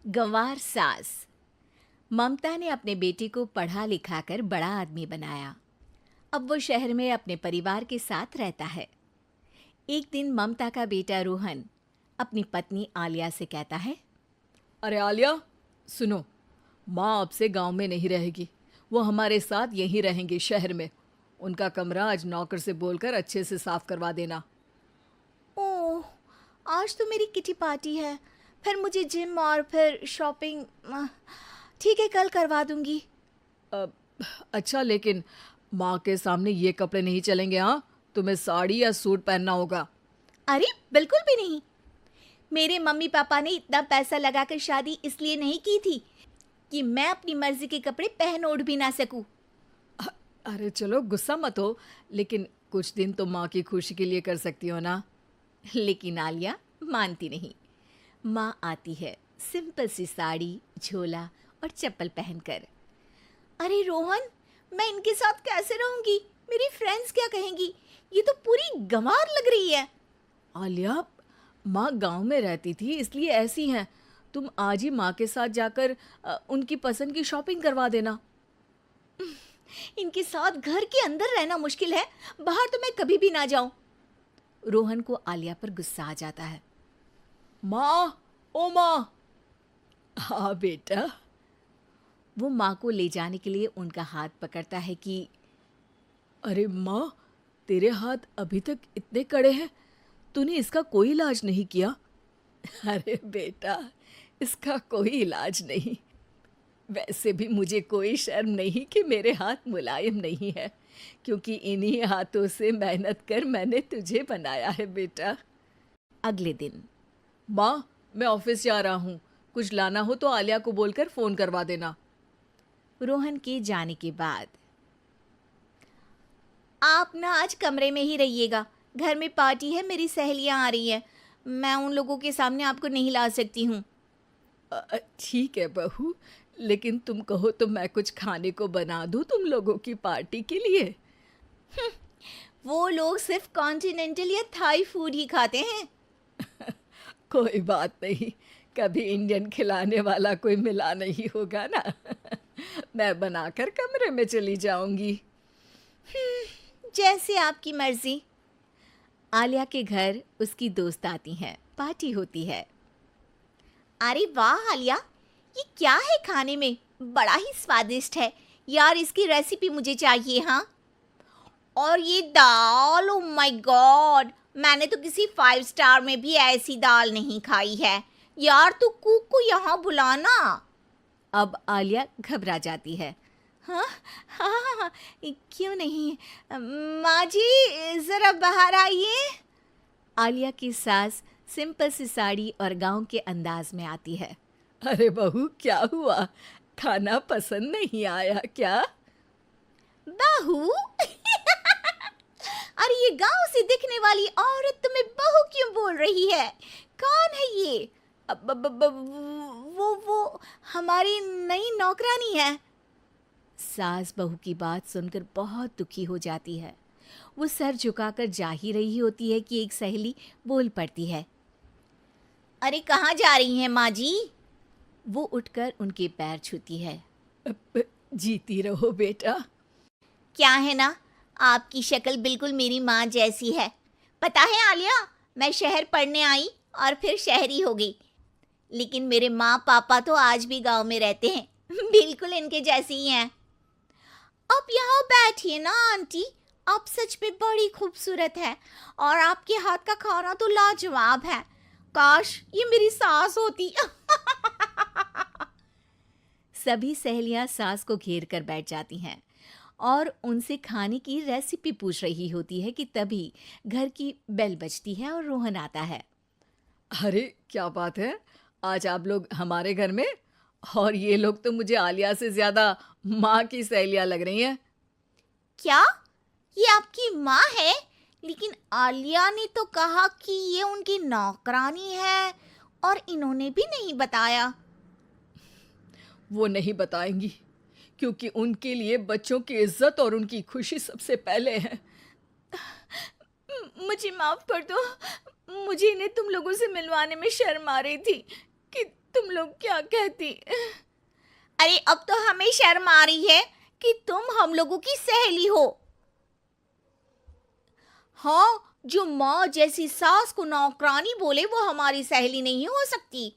गंवार सास। ममता ने अपने बेटे को पढ़ा लिखाकर बड़ा आदमी बनाया। अब वो शहर में अपने परिवार के साथ रहता है। एक दिन ममता का बेटा रोहन अपनी पत्नी आलिया से कहता है, अरे आलिया, सुनो, माँ अब से गांव में नहीं रहेगी। वो हमारे साथ यहीं रहेंगी शहर में। उनका कमरा आज नौकर से बोलकर अच्छे से साफ करवा देना। ओह, आज तो मेरी किटी पार्टी है, फिर मुझे जिम और फिर शॉपिंग। ठीक है, कल करवा दूंगी। अ, अच्छा, लेकिन माँ के सामने ये कपड़े नहीं चलेंगे। हाँ, तुम्हें साड़ी या सूट पहनना होगा। अरे बिल्कुल भी नहीं। मेरे मम्मी पापा ने इतना पैसा लगाकर शादी इसलिए नहीं की थी कि मैं अपनी मर्जी के कपड़े पहन ओढ़ भी ना सकूं। अरे चलो, गुस्सा मत हो, लेकिन कुछ दिन तो माँ की खुशी के लिए कर सकती हो ना। लेकिन आलिया मानती नहीं। माँ आती है सिंपल सी साड़ी, झोला और चप्पल पहनकर। अरे रोहन, मैं इनके साथ कैसे रहूंगी? मेरी फ्रेंड्स क्या कहेंगी? ये तो पूरी गंवार लग रही है। आलिया, माँ गांव में रहती थी इसलिए ऐसी हैं। तुम आज ही माँ के साथ जाकर उनकी पसंद की शॉपिंग करवा देना। इनके साथ घर के अंदर रहना मुश्किल है, बाहर तो मैं कभी भी ना जाऊं। रोहन को आलिया पर गुस्सा आ जाता है। माँ, ओ माँ। हाँ बेटा। वो माँ को ले जाने के लिए उनका हाथ पकड़ता है कि अरे माँ, तेरे हाथ अभी तक इतने कड़े हैं, तूने इसका कोई इलाज नहीं किया? अरे बेटा, इसका कोई इलाज नहीं। वैसे भी मुझे कोई शर्म नहीं कि मेरे हाथ मुलायम नहीं है, क्योंकि इन्हीं हाथों से मेहनत कर मैंने तुझे बनाया है बेटा। अगले दिन। माँ, मैं ऑफिस जा रहा हूँ। कुछ लाना हो तो आलिया को बोलकर फ़ोन करवा देना। रोहन के जाने के बाद, आप ना आज कमरे में ही रहिएगा, घर में पार्टी है, मेरी सहेलियां आ रही हैं, मैं उन लोगों के सामने आपको नहीं ला सकती हूँ। ठीक है बहू, लेकिन तुम कहो तो मैं कुछ खाने को बना दूँ तुम लोगों की पार्टी के लिए। वो लोग सिर्फ कॉन्टिनेंटल या थाई फूड ही खाते हैं। कोई बात नहीं, कभी इंडियन खिलाने वाला कोई मिला नहीं होगा ना। मैं बनाकर कमरे में चली जाऊंगी। जैसे आपकी मर्जी। आलिया के घर उसकी दोस्त आती हैं, पार्टी होती है। अरे वाह आलिया, ये क्या है खाने में? बड़ा ही स्वादिष्ट है यार, इसकी रेसिपी मुझे चाहिए। हाँ, और ये दाल, ओ माय गॉड, मैंने तो किसी 5 स्टार में भी ऐसी दाल नहीं खाई है यार। तू कुक को यहाँ बुलाना। अब आलिया घबरा जाती है। हाँ हाँ हाँ हाँ, क्यों नहीं। माँ जी ज़रा बाहर आइए। आलिया की सास सिंपल सी साड़ी और गांव के अंदाज में आती है। अरे बहू, क्या हुआ? खाना पसंद नहीं आया क्या? बहू? अरे ये गांव से दिखने वाली औरत तुम्हें बहू क्यों बोल रही है? कौन है ये? वो हमारी नई नौकरानी है। सास बहू की बात सुनकर बहुत दुखी हो जाती है। वो सर झुकाकर जा ही रही होती है कि एक सहेली बोल पड़ती है। अरे कहाँ जा रही हैं माँ जी? वो उठकर उनके पैर छूती है। जीती रहो बेटा। क्या है ना, आपकी शक्ल बिल्कुल मेरी माँ जैसी है। पता है आलिया, मैं शहर पढ़ने आई और फिर शहरी हो गई, लेकिन मेरे माँ पापा तो आज भी गांव में रहते हैं, बिल्कुल इनके जैसे ही हैं। आप यहाँ बैठिए ना आंटी, आप सच में बड़ी खूबसूरत है और आपके हाथ का खाना तो लाजवाब है। काश ये मेरी सास होती। सभी सहेलियां सास को घेर कर बैठ जाती हैं और उनसे खाने की रेसिपी पूछ रही होती है कि तभी घर की बेल बजती है और रोहन आता है। अरे क्या बात है, आज आप लोग हमारे घर में? और ये लोग तो मुझे आलिया से ज़्यादा माँ की सहेलियाँ लग रही हैं। क्या ये आपकी माँ है? लेकिन आलिया ने तो कहा कि ये उनकी नौकरानी है और इन्होंने भी नहीं बताया। वो नहीं बताएंगी, क्योंकि उनके लिए बच्चों की इज्जत और उनकी खुशी सबसे पहले है। मुझे माफ कर दो, मुझे इन्हें तुम लोगों से मिलवाने में शर्म आ रही थी। कि तुम लोग क्या कहती। अरे अब तो हमें शर्म आ रही है कि तुम हम लोगों की सहेली हो। हाँ, जो माँ जैसी सास को नौकरानी बोले वो हमारी सहेली नहीं हो सकती।